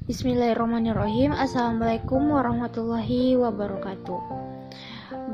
Bismillahirrahmanirrahim. Assalamualaikum warahmatullahi wabarakatuh.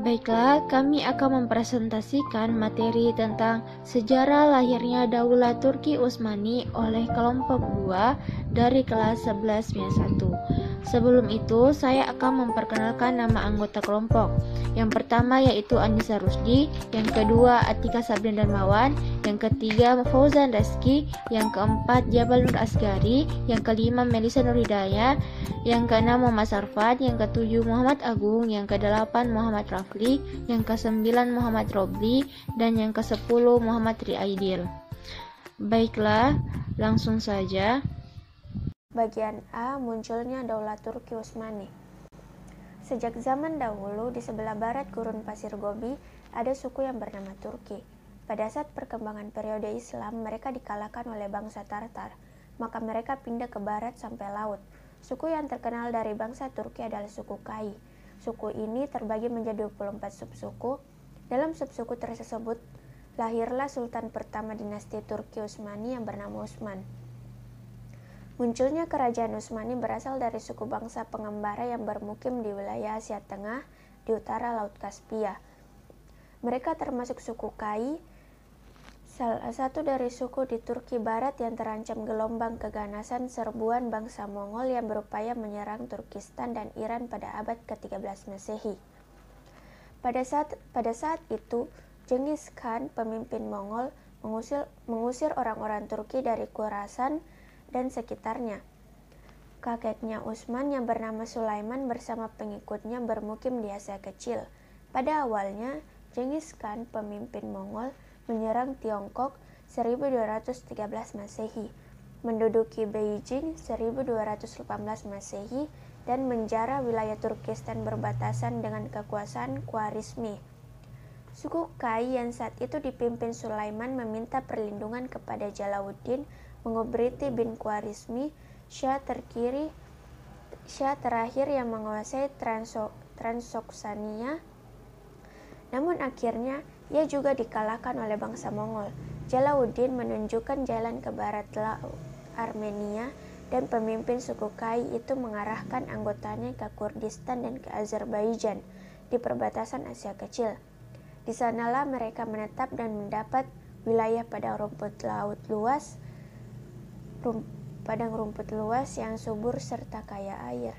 Baiklah, kami akan mempresentasikan materi tentang sejarah lahirnya Daulah Turki Utsmani oleh kelompok 2 dari kelas 11 MIA 1. Sebelum itu, saya akan memperkenalkan nama anggota kelompok. Yang pertama yaitu Anissa Rusdi, yang kedua Atika Sabrina Darmawan, yang ketiga Fauzan Reski, yang keempat Jabal Nur Asgari, yang kelima Melisa Nurhidayah, yang keenam Muhammad Sarfad, yang ketujuh Muhammad Agung, yang kedelapan Muhammad Rafli, yang kesembilan Muhammad Robli, dan yang kesepuluh Muhammad Riaidil. Baiklah, langsung saja. Bagian A, munculnya Daulah Turki Utsmani. Sejak zaman dahulu, di sebelah barat gurun pasir Gobi, ada suku yang bernama Turki. Pada saat perkembangan periode Islam, mereka dikalahkan oleh bangsa Tartar, maka mereka pindah ke barat sampai laut. Suku yang terkenal dari bangsa Turki adalah suku Kai. Suku ini terbagi menjadi 24 subsuku. Dalam subsuku tersebut, lahirlah Sultan pertama dinasti Turki Utsmani yang bernama Utsman. Munculnya kerajaan Utsmani berasal dari suku bangsa pengembara yang bermukim di wilayah Asia Tengah di utara Laut Kaspia. Mereka termasuk suku Kai, salah satu dari suku di Turki Barat yang terancam gelombang keganasan serbuan bangsa Mongol yang berupaya menyerang Turkistan dan Iran pada abad ke-13 Masehi. Pada saat itu, Genghis Khan, pemimpin Mongol, mengusir orang-orang Turki dari Khurasan dan sekitarnya. Kakeknya Utsman yang bernama Sulaiman bersama pengikutnya bermukim di Asia Kecil. Pada awalnya, Genghis Khan, pemimpin Mongol, menyerang Tiongkok 1213 Masehi, menduduki Beijing 1218 Masehi, dan menjara wilayah Turkistan berbatasan dengan kekuasaan Khwarizmi. Suku Kai yang saat itu dipimpin Sulaiman meminta perlindungan kepada Jalauddin Mengobriti bin Khwarizmi, Syah terakhir yang menguasai Transoksania. Namun akhirnya ia juga dikalahkan oleh bangsa Mongol. Jalauddin menunjukkan jalan ke barat laut Armenia, dan pemimpin suku Kai itu mengarahkan anggotanya ke Kurdistan dan ke Azerbaijan di perbatasan Asia Kecil. Di sanalah mereka menetap dan mendapat wilayah padang rumput luas yang subur serta kaya air.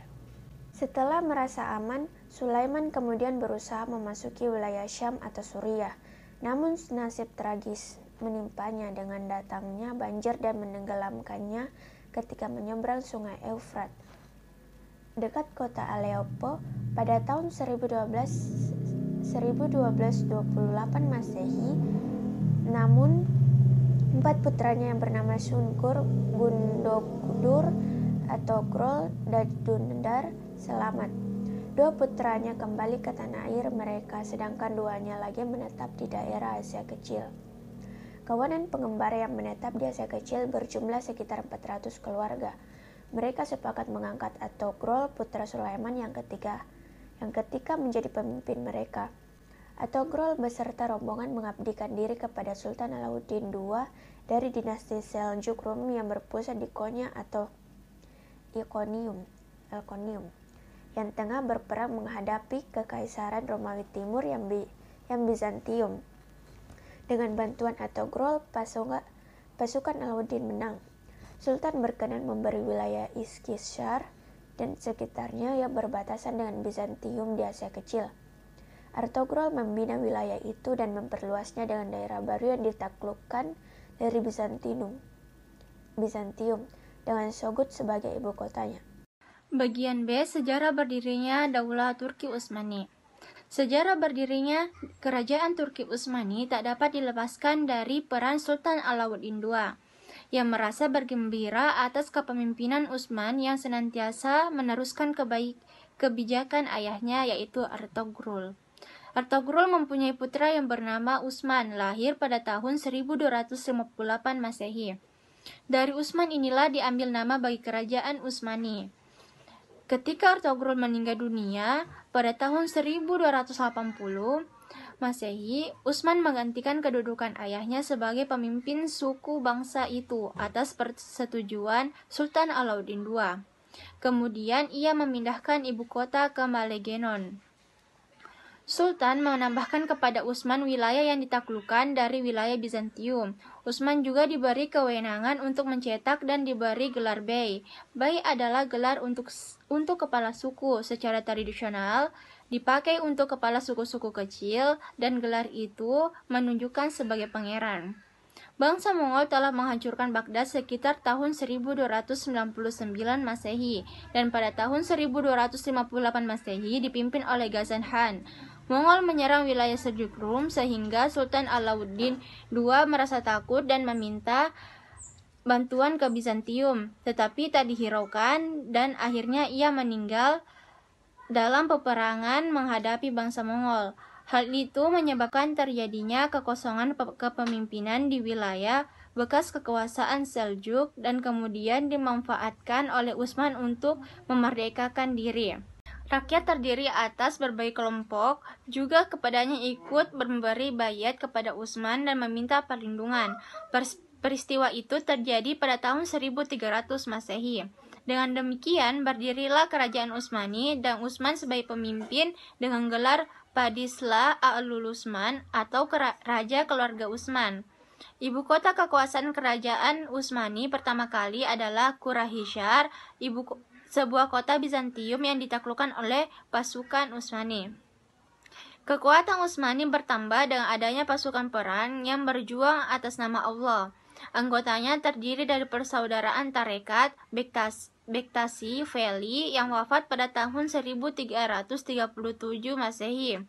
Setelah merasa aman, Sulaiman kemudian berusaha memasuki wilayah Syam atau Suriah. Namun nasib tragis menimpanya dengan datangnya banjir dan menenggelamkannya ketika menyeberang sungai Eufrat dekat kota Aleppo pada tahun 1228 Masehi. Namun 4 putranya yang bernama Sunkur, Gundokudur, atau Grol, dan Dundar selamat. 2 putranya kembali ke tanah air mereka, sedangkan 2-nya lagi menetap di daerah Asia Kecil. Kawanan pengembara yang menetap di Asia Kecil berjumlah sekitar 400 keluarga. Mereka sepakat mengangkat Atogrol, putra Sulaiman yang ketika menjadi pemimpin mereka. Atogrol beserta rombongan mengabdikan diri kepada Sultan Alauddin II dari dinasti Seljuk Rum yang berpusat di Konya atau Iconium, yang tengah berperang menghadapi Kekaisaran Romawi Timur yang Bizantium. Dengan bantuan Atogrol, pasukan Alauddin menang. Sultan berkenan memberi wilayah Iskishar dan sekitarnya yang berbatasan dengan Bizantium di Asia Kecil. Artogrol membina wilayah itu dan memperluasnya dengan daerah baru yang ditaklukkan dari Bizantium dengan Sogut sebagai ibu kotanya. Bagian B, sejarah berdirinya Daulah Turki Utsmani. Sejarah berdirinya Kerajaan Turki Utsmani tak dapat dilepaskan dari peran Sultan Alauddin II yang merasa bergembira atas kepemimpinan Utsman yang senantiasa meneruskan kebijakan ayahnya, yaitu Artogrol. Artogrol mempunyai putra yang bernama Utsman, lahir pada tahun 1258 Masehi. Dari Utsman inilah diambil nama bagi kerajaan Utsmani. Ketika Artogrol meninggal dunia pada tahun 1280 Masehi, Utsman menggantikan kedudukan ayahnya sebagai pemimpin suku bangsa itu atas persetujuan Sultan Alauddin II. Kemudian ia memindahkan ibu kota ke Malegenon. Sultan menambahkan kepada Utsman wilayah yang ditaklukkan dari wilayah Bizantium. Utsman juga diberi kewenangan untuk mencetak dan diberi gelar bey. Bey adalah gelar untuk kepala suku. Secara tradisional dipakai untuk kepala suku-suku kecil, dan gelar itu menunjukkan sebagai pangeran. Bangsa Mongol telah menghancurkan Baghdad sekitar tahun 1299 Masehi, dan pada tahun 1258 Masehi dipimpin oleh Ghazan Khan. Mongol menyerang wilayah Seljuk Rum sehingga Sultan Alauddin II merasa takut dan meminta bantuan ke Bizantium, tetapi tak dihiraukan dan akhirnya ia meninggal dalam peperangan menghadapi bangsa Mongol. Hal itu menyebabkan terjadinya kekosongan kepemimpinan di wilayah bekas kekuasaan Seljuk dan kemudian dimanfaatkan oleh Utsman untuk memerdekakan diri. Rakyat terdiri atas berbagai kelompok juga kepadanya ikut memberi bayat kepada Utsman dan meminta perlindungan. Peristiwa itu terjadi pada tahun 1300 Masehi. Dengan demikian berdirilah kerajaan Utsmani dan Utsman sebagai pemimpin dengan gelar Padislah Al-Utsman atau Raja Keluarga Utsman. Ibu kota kekuasaan kerajaan Utsmani pertama kali adalah Quraishyar, sebuah kota Bizantium yang ditaklukkan oleh pasukan Utsmani. Kekuatan Utsmani bertambah dengan adanya pasukan perang yang berjuang atas nama Allah. Anggotanya terdiri dari persaudaraan tarekat Bektashi Veli yang wafat pada tahun 1337 Masehi.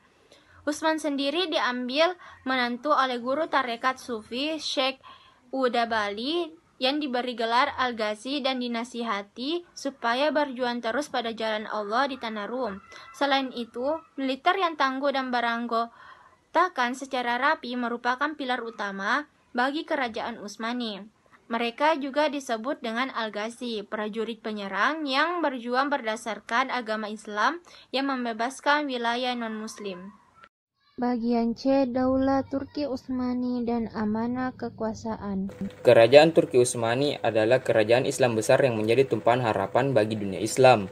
Utsman sendiri diambil menantu oleh guru tarekat Sufi Syekh Udabali yang diberi gelar Al-Ghazi dan dinasihati supaya berjuang terus pada jalan Allah di tanah Rum. Selain itu, militer yang tangguh dan beranggotakan secara rapi merupakan pilar utama bagi kerajaan Utsmani. Mereka juga disebut dengan Al-Ghazi, prajurit penyerang yang berjuang berdasarkan agama Islam yang membebaskan wilayah non-Muslim. Bagian C. Daulah Turki Utsmani dan amanah kekuasaan. Kerajaan Turki Utsmani adalah kerajaan Islam besar yang menjadi tumpahan harapan bagi dunia Islam.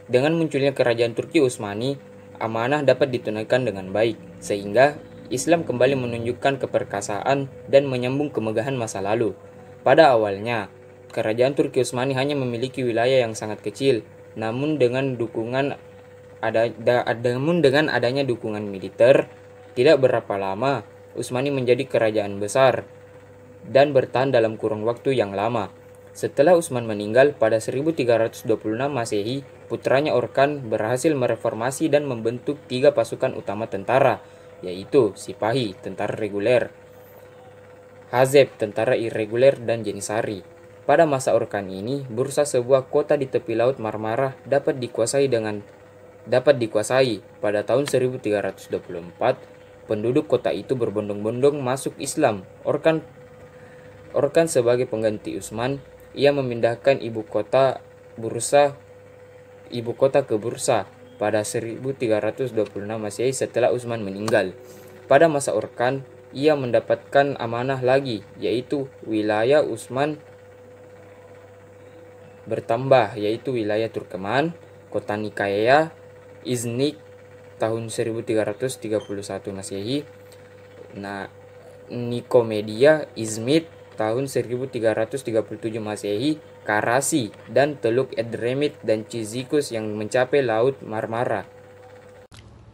Dengan munculnya kerajaan Turki Utsmani, amanah dapat ditunaikan dengan baik, sehingga Islam kembali menunjukkan keperkasaan dan menyambung kemegahan masa lalu. Pada awalnya, kerajaan Turki Utsmani hanya memiliki wilayah yang sangat kecil, namun dengan adanya dukungan militer, tidak berapa lama Utsmani menjadi kerajaan besar dan bertahan dalam kurun waktu yang lama. Setelah Utsman meninggal pada 1326 Masehi, putranya Orkan berhasil mereformasi dan membentuk 3 pasukan utama tentara, yaitu Sipahi, tentara reguler, Hazeb, tentara irreguler, dan Jenisari. Pada masa Orkan ini, Bursa, sebuah kota di tepi laut Marmara, dapat dikuasai pada tahun 1324. Penduduk kota itu berbondong-bondong masuk Islam. Orkan sebagai pengganti Utsman, ia memindahkan ibu kota ke Bursa pada 1326 Masehi setelah Utsman meninggal. Pada masa Orkan, ia mendapatkan amanah lagi, yaitu wilayah Utsman bertambah, yaitu wilayah Turkeman, kota Nikaya, Iznik tahun 1331 Masehi, Nikomedia, Izmit tahun 1337 Masehi, Karasi, dan Teluk Edremit dan Cizikus yang mencapai Laut Marmara.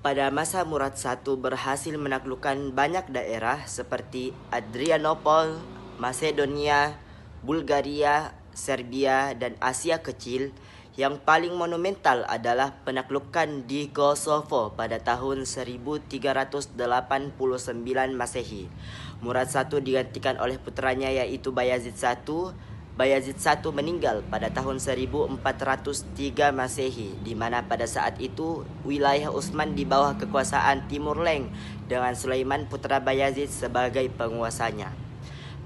Pada masa Murad I berhasil menaklukkan banyak daerah seperti Adrianopol, Macedonia, Bulgaria, Serbia, dan Asia Kecil. Yang paling monumental adalah penaklukan di Kosovo pada tahun 1389 Masehi. Murad I digantikan oleh putranya yaitu Bayazid I. Bayazid I meninggal pada tahun 1403 Masehi, di mana pada saat itu wilayah Utsman di bawah kekuasaan Timur Leng dengan Sulaiman putra Bayazid sebagai penguasanya.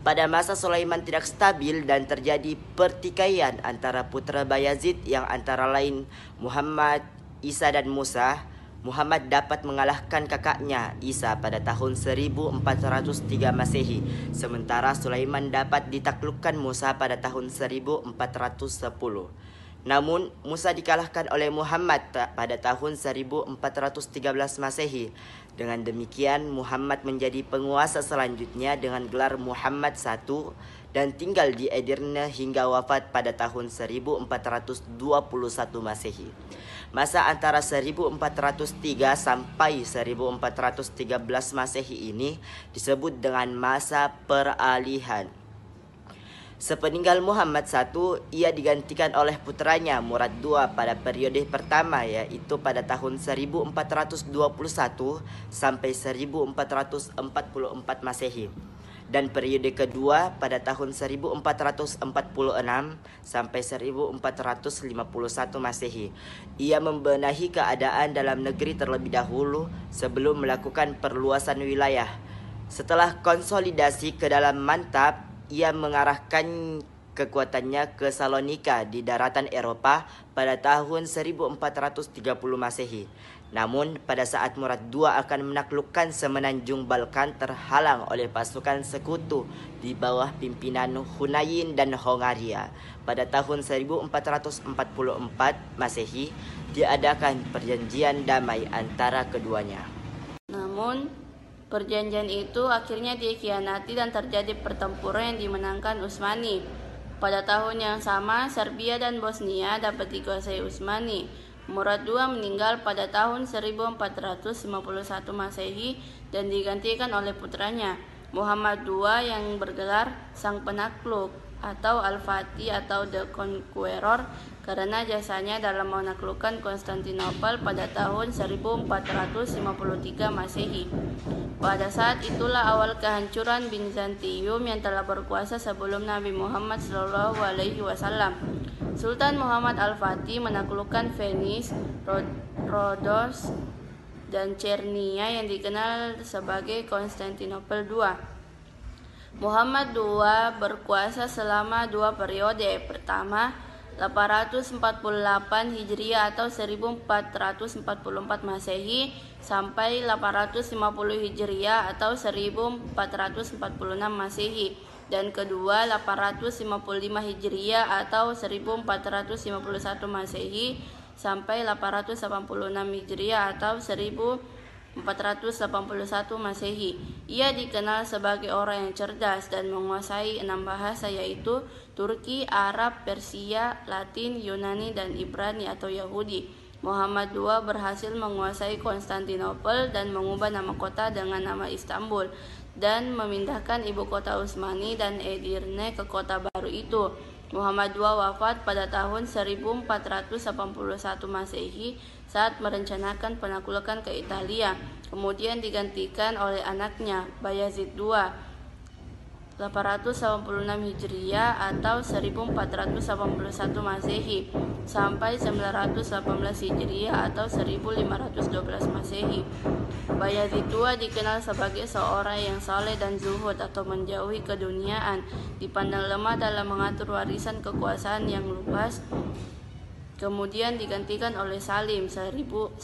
Pada masa Sulaiman tidak stabil dan terjadi pertikaian antara putra Bayazid yang antara lain Muhammad, Isa, dan Musa. Muhammad dapat mengalahkan kakaknya Isa pada tahun 1403 Masehi, sementara Sulaiman dapat ditaklukkan Musa pada tahun 1410. Namun, Musa dikalahkan oleh Muhammad pada tahun 1413 Masehi. Dengan demikian, Muhammad menjadi penguasa selanjutnya dengan gelar Muhammad I dan tinggal di Edirne hingga wafat pada tahun 1421 Masehi. Masa antara 1403 sampai 1413 Masehi ini disebut dengan masa peralihan. Sepeninggal Muhammad I, ia digantikan oleh putranya Murad II pada periode pertama, yaitu pada tahun 1421 sampai 1444 Masehi. Dan periode kedua pada tahun 1446 sampai 1451 Masehi. Ia membenahi keadaan dalam negeri terlebih dahulu sebelum melakukan perluasan wilayah. Setelah konsolidasi ke dalam mantap, ia mengarahkan kekuatannya ke Salonika di daratan Eropa pada tahun 1430 Masehi. Namun, pada saat Murad II akan menaklukkan semenanjung Balkan terhalang oleh pasukan sekutu di bawah pimpinan Hunain dan Hongaria. Pada tahun 1444 Masehi, diadakan perjanjian damai antara keduanya. Namun, perjanjian itu akhirnya dikhianati dan terjadi pertempuran yang dimenangkan Utsmani. Pada tahun yang sama, Serbia dan Bosnia dapat dikuasai Utsmani. Murad II meninggal pada tahun 1451 Masehi dan digantikan oleh putranya Muhammad II yang bergelar Sang Penakluk atau Al-Fatih atau The Conqueror karena jasanya dalam menaklukkan Konstantinopel pada tahun 1453 Masehi. Pada saat itulah awal kehancuran Bizantium yang telah berkuasa sebelum Nabi Muhammad SAW. Sultan Muhammad Al-Fatih menaklukkan Venice, Rhodos, dan Chernia yang dikenal sebagai Konstantinopel II. Muhammad II berkuasa selama dua periode. Pertama, 848 Hijriah atau 1444 Masehi sampai 850 Hijriah atau 1446 Masehi. Dan kedua 855 Hijriah atau 1451 Masehi sampai 886 Hijriah atau 1481 Masehi. Ia dikenal sebagai orang yang cerdas dan menguasai 6 bahasa yaitu Turki, Arab, Persia, Latin, Yunani, dan Ibrani atau Yahudi. Muhammad II berhasil menguasai Konstantinopel dan mengubah nama kota dengan nama Istanbul dan memindahkan ibu kota Utsmani dan Edirne ke kota baru itu. Muhammad II wafat pada tahun 1481 Masehi saat merencanakan penaklukan ke Italia. Kemudian digantikan oleh anaknya Bayazid II 886 Hijriah atau 1481 Masehi sampai 918 Hijriah atau 1512 Masehi. Bayazid II dikenal sebagai seorang yang saleh dan zuhud atau menjauhi keduniaan, dipandang lemah dalam mengatur warisan kekuasaan yang luas. Kemudian digantikan oleh Salim 1918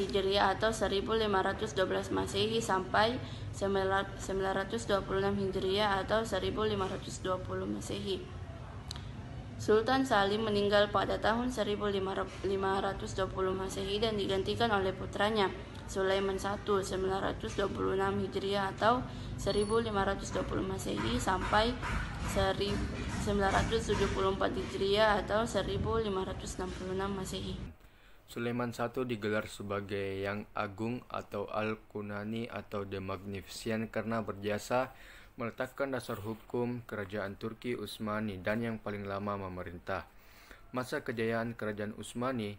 Hijriah atau 1512 Masehi sampai 926 Hijriah atau 1520 Masehi. Sultan Salim meninggal pada tahun 1520 Masehi dan digantikan oleh putranya Sulaiman I 926 Hijriah atau 1520 Masehi sampai 974 Hijriah atau 1566 Masehi. Sulaiman I digelar sebagai Yang Agung atau Al-Kunani atau The Magnificent karena berjasa meletakkan dasar hukum kerajaan Turki Utsmani dan yang paling lama memerintah. Masa kejayaan kerajaan Utsmani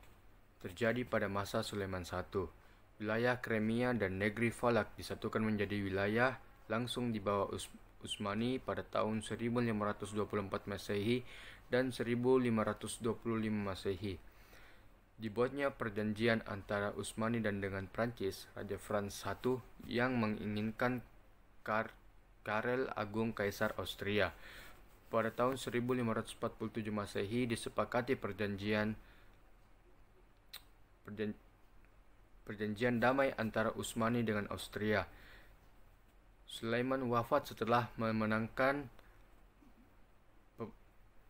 terjadi pada masa Sulaiman I. Wilayah Crimea dan negeri Falak disatukan menjadi wilayah langsung di bawah Utsmani pada tahun 1524 Masehi dan 1525 Masehi. Dibuatnya perjanjian antara Utsmani dan dengan Prancis, Raja Frans I yang menginginkan Karel Agung Kaisar Austria. Pada tahun 1547 Masehi disepakati perjanjian damai antara Utsmani dengan Austria. Sulaiman wafat setelah memenangkan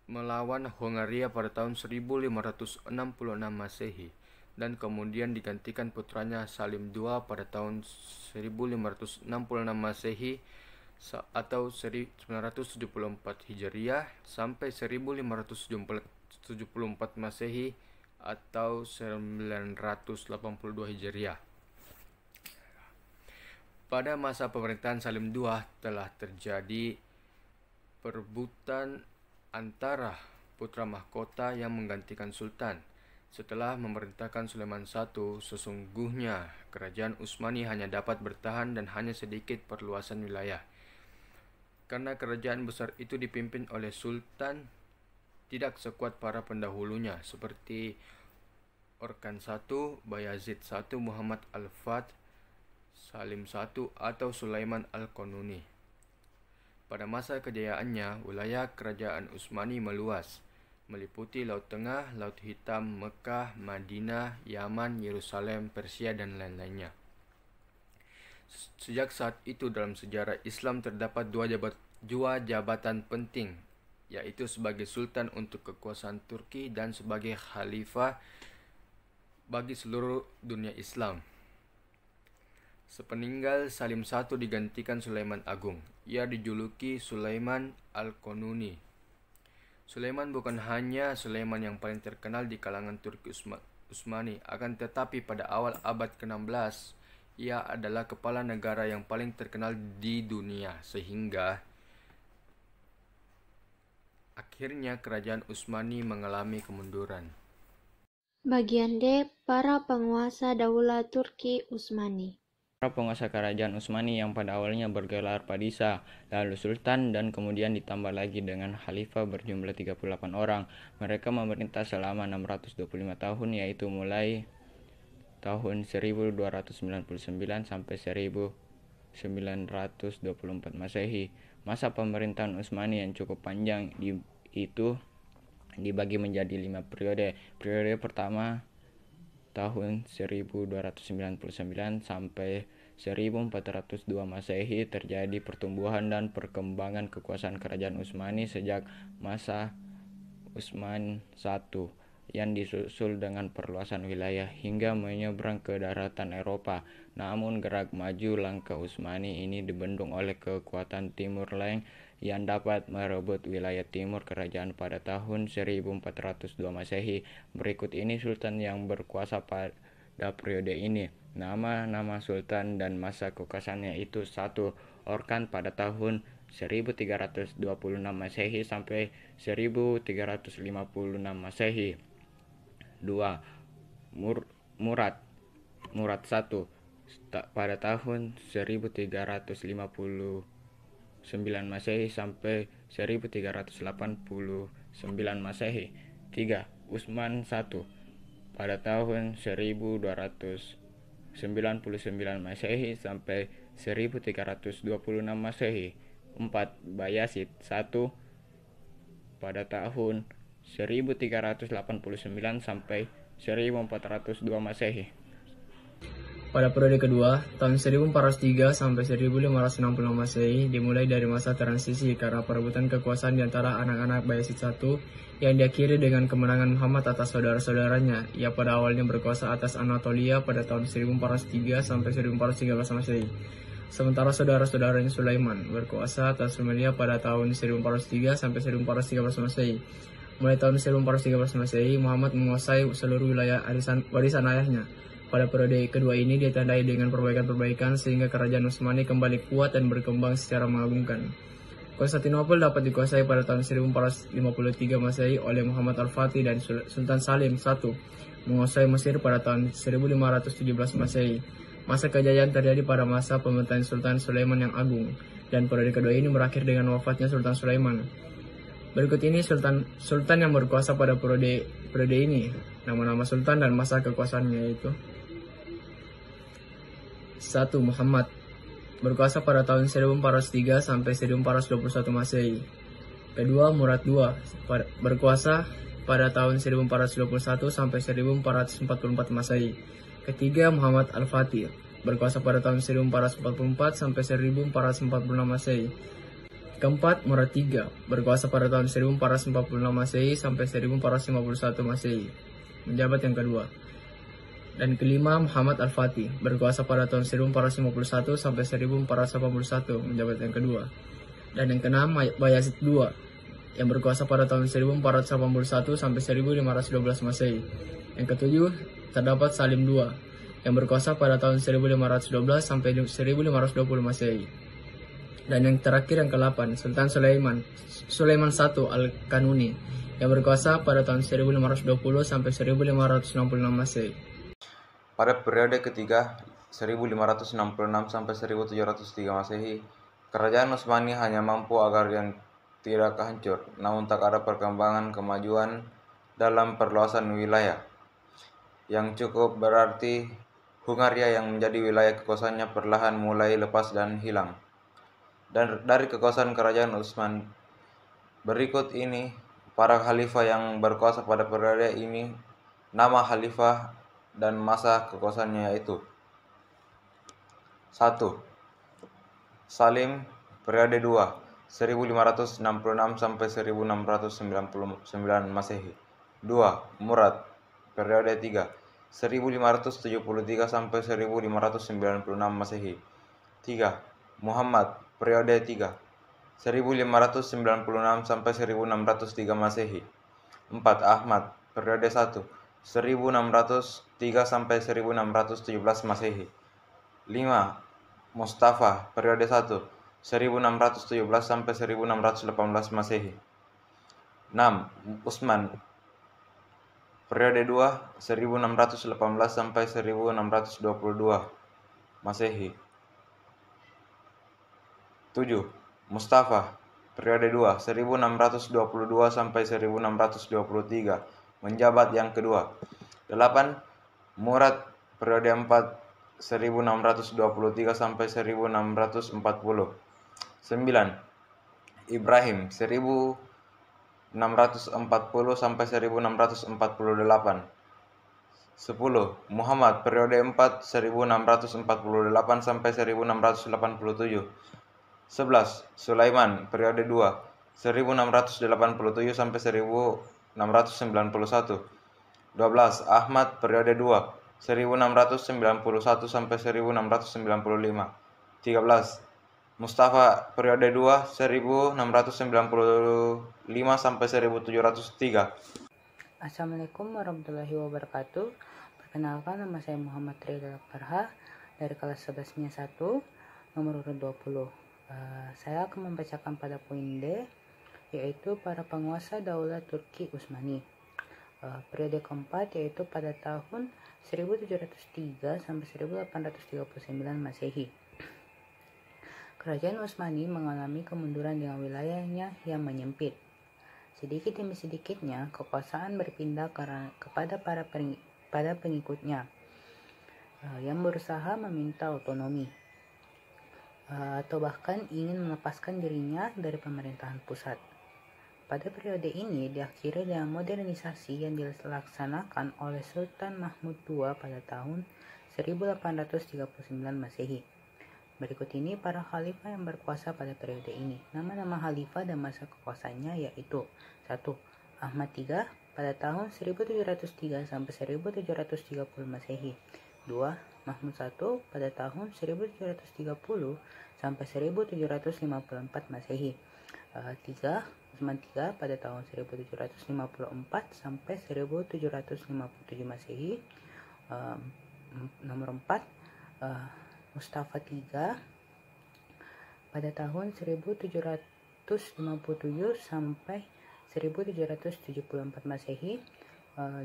melawan Hongaria pada tahun 1566 Masehi dan kemudian digantikan putranya Salim II pada tahun 1566 Masehi atau 974 Hijriah sampai 1574 Masehi atau 982 Hijriah. Pada masa pemerintahan Salim II telah terjadi perebutan antara putra mahkota yang menggantikan sultan. Setelah memerintahkan Sulaiman I, sesungguhnya kerajaan Utsmani hanya dapat bertahan dan hanya sedikit perluasan wilayah. Karena kerajaan besar itu dipimpin oleh sultan tidak sekuat para pendahulunya seperti Orkan I, Bayazid I, Muhammad Al-Fath, Salim I, atau Sulaiman Al-Qanuni. Pada masa kejayaannya, wilayah kerajaan Utsmani meluas, meliputi Laut Tengah, Laut Hitam, Mekah, Madinah, Yaman, Yerusalem, Persia, dan lain-lainnya. Sejak saat itu dalam sejarah Islam terdapat dua jabatan penting, yaitu sebagai sultan untuk kekuasaan Turki dan sebagai khalifah bagi seluruh dunia Islam. Sepeninggal Salim I digantikan Sulaiman Agung. Ia dijuluki Sulaiman Al-Qanuni. Sulaiman bukan hanya Sulaiman yang paling terkenal di kalangan Turki Utsmani, akan tetapi pada awal abad ke-16 ia adalah kepala negara yang paling terkenal di dunia, sehingga akhirnya kerajaan Utsmani mengalami kemunduran. Bagian D. Para penguasa Daulah Turki Utsmani. Para penguasa kerajaan Utsmani yang pada awalnya bergelar Padishah, lalu Sultan, dan kemudian ditambah lagi dengan Khalifah berjumlah 38 orang. Mereka memerintah selama 625 tahun, yaitu mulai tahun 1299 sampai 1924 Masehi. Masa pemerintahan Utsmani yang cukup panjang itu dibagi menjadi 5 periode. Periode pertama tahun 1299 sampai 1402 Masehi terjadi pertumbuhan dan perkembangan kekuasaan kerajaan Utsmani sejak masa Utsman I yang disusul dengan perluasan wilayah hingga menyeberang ke daratan Eropa. Namun gerak maju langkah Utsmani ini dibendung oleh kekuatan Timur Lain yang dapat merebut wilayah timur kerajaan pada tahun 1402 Masehi. Berikut ini sultan yang berkuasa pada periode ini. Nama-nama sultan dan masa kekuasaannya itu: 1. Orkan pada tahun 1326 Masehi sampai 1356 Masehi. 2. Murad I pada tahun 1359 Masehi sampai 1389 Masehi. 3. Utsman I pada tahun 1299 Masehi sampai 1326 Masehi. 4. Bayazid I pada tahun 1389 sampai 1402 Masehi. Pada periode kedua, tahun 1403 sampai 1560 Masehi dimulai dari masa transisi karena perebutan kekuasaan di antara anak-anak Bayezid I yang diakhiri dengan kemenangan Muhammad atas saudara-saudaranya. Ia pada awalnya berkuasa atas Anatolia pada tahun 1403 sampai 1413 Masehi. Sementara saudara-saudaranya Sulaiman berkuasa atas Rumelia pada tahun 1403 sampai 1413 Masehi. Mulai tahun 1413 Masehi, Muhammad menguasai seluruh wilayah warisan ayahnya. Pada periode kedua ini ditandai dengan perbaikan-perbaikan sehingga kerajaan Utsmani kembali kuat dan berkembang secara mengagumkan. Konstantinopel dapat dikuasai pada tahun 1453 Masehi oleh Muhammad Al-Fatih dan Sultan Salim I menguasai Mesir pada tahun 1517 Masehi. Masa kejayaan terjadi pada masa pemerintahan Sultan Sulaiman yang agung, dan periode kedua ini berakhir dengan wafatnya Sultan Sulaiman. Berikut ini sultan yang berkuasa pada periode ini, nama-nama sultan dan masa kekuasaannya yaitu: 1. Muhammad berkuasa pada tahun 1403 sampai 1421 Masehi. Kedua, Murad II berkuasa pada tahun 1421 sampai 1444 Masehi. Ketiga, Muhammad Al-Fatih berkuasa pada tahun 1444 sampai 1446 Masehi. Keempat, Murad III, berkuasa pada tahun 1446 Masehi sampai 1451 Masehi, menjabat yang kedua. Dan kelima, Muhammad Al-Fatih, berkuasa pada tahun 1451 sampai 1481, menjabat yang kedua. Dan yang keenam, Bayazid II, yang berkuasa pada tahun 1481 sampai 1512 Masehi. Yang ketujuh, terdapat Salim II, yang berkuasa pada tahun 1512 sampai 1520 Masehi. Dan yang terakhir yang ke-8, Sultan Sulaiman I Al-Kanuni, yang berkuasa pada tahun 1520 sampai 1566 Masehi. Pada periode ketiga 1566 sampai 1703 Masehi, kerajaan Utsmani hanya mampu agar yang tidak hancur, namun tak ada perkembangan kemajuan dalam perluasan wilayah. Yang cukup berarti Hungaria yang menjadi wilayah kekuasaannya perlahan mulai lepas dan hilang. Dan dari kekuasaan kerajaan Utsman berikut ini, para khalifah yang berkuasa pada periode ini, nama khalifah dan masa kekuasaannya yaitu: 1. Salim, periode 2, 1566 sampai 1699 Masehi. 2. Murad, periode 3, 1573 sampai 1596 Masehi. 3. Muhammad, periode 3, 1596 sampai 1603 Masehi. 4. Ahmad, periode 1, 1603 sampai 1617 Masehi. 5. Mustafa, periode 1, 1617 sampai 1618 Masehi. 6. Utsman, periode 2, 1618 sampai 1622 Masehi. 7. Mustafa, periode 2, 1622 sampai 1623, menjabat yang kedua. 8. Murad, periode 4, 1623 sampai 1640. 9. Ibrahim, 1640 sampai 1648. 10. Muhammad, periode 4, 1648 sampai 1687. 11. Sulaiman, periode 2, 1687 sampai 1691. 12. Ahmad, periode 2, 1691 sampai 1695. 13. Mustafa, periode 2, 1695 sampai 1703. Assalamualaikum warahmatullahi wabarakatuh. Perkenalkan, nama saya Muhammad Ridha Farha dari kelas 11-nya 1, nomor urut 20. Saya akan membacakan pada poin D, yaitu para penguasa Daulat Turki Utsmani. Periode keempat yaitu pada tahun 1703 sampai 1839 Masehi. Kerajaan Utsmani mengalami kemunduran dengan wilayahnya yang menyempit. Sedikit demi sedikitnya kekuasaan berpindah kepada pada pengikutnya yang berusaha meminta otonomi atau bahkan ingin melepaskan dirinya dari pemerintahan pusat. Pada periode ini diakhiri dengan modernisasi yang dilaksanakan oleh Sultan Mahmud II pada tahun 1839 Masehi. Berikut ini para khalifah yang berkuasa pada periode ini. Nama-nama khalifah dan masa kekuasaannya yaitu: 1. Ahmad III pada tahun 1703 sampai 1730 Masehi. 2. Mahmud I pada tahun 1730 sampai 1754 Masehi. 3. Utsman III pada tahun 1754 sampai 1757 Masehi. Nomor 4. Mustafa III pada tahun 1757 sampai 1774 Masehi. 5.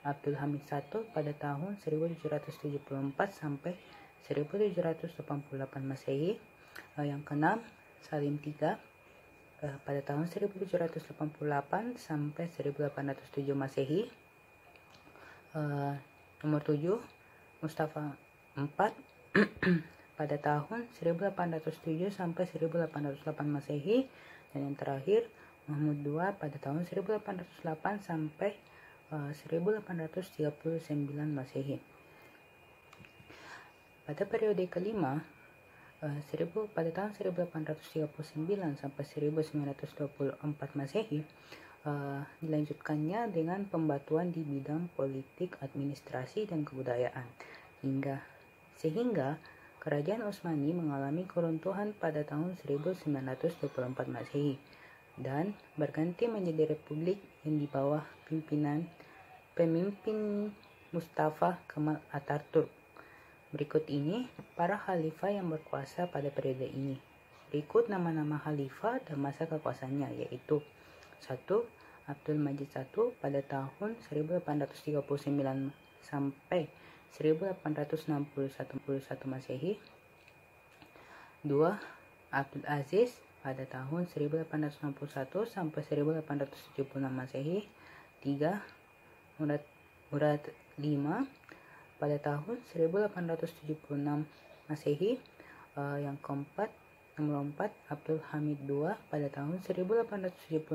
Abdul Hamid I pada tahun 1774 sampai 1788 Masehi. Yang keenam, Salim III pada tahun 1788 sampai 1807 Masehi. Nomor 7, Mustafa IV pada tahun 1807 sampai 1808 Masehi. Dan yang terakhir, Mahmud II pada tahun 1808 sampai 1839 Masehi. Pada periode kelima, Pada tahun 1839 sampai 1924 Masehi, dilanjutkannya dengan pembatuan di bidang politik, administrasi, dan kebudayaan, sehingga Kerajaan Utsmani mengalami keruntuhan pada tahun 1924 Masehi dan berganti menjadi republik yang di bawah pemimpin Mustafa Kemal Atatürk. Berikut ini para khalifah yang berkuasa pada periode ini. Berikut nama-nama khalifah dan masa kekuasaannya, yaitu 1. Abdul Majid I pada tahun 1839 sampai 1861 Masehi. 2. Abdul Aziz pada tahun 1861 sampai 1876 Masehi. 3. Murad V pada tahun 1876 Masehi. Yang keempat, nomor 4, Abdul Hamid II pada tahun 1876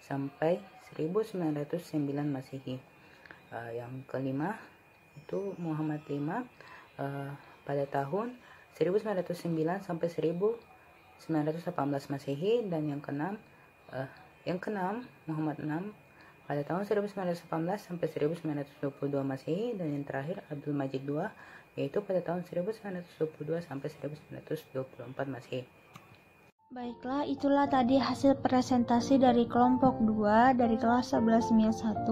sampai 1909 Masehi. Yang kelima itu Muhammad V pada tahun 1909 sampai 1918 Masehi, dan yang keenam Muhammad VI pada tahun 1918 sampai 1922 Masehi, dan yang terakhir Abdul Majid II yaitu pada tahun 1922 sampai 1924 Masehi. Baiklah, itulah tadi hasil presentasi dari kelompok 2 dari kelas 11 MIA 1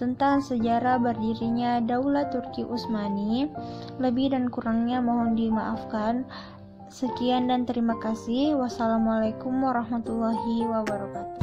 tentang sejarah berdirinya Daulah Turki Utsmani. Lebih dan kurangnya mohon dimaafkan. Sekian dan terima kasih. Wassalamualaikum warahmatullahi wabarakatuh.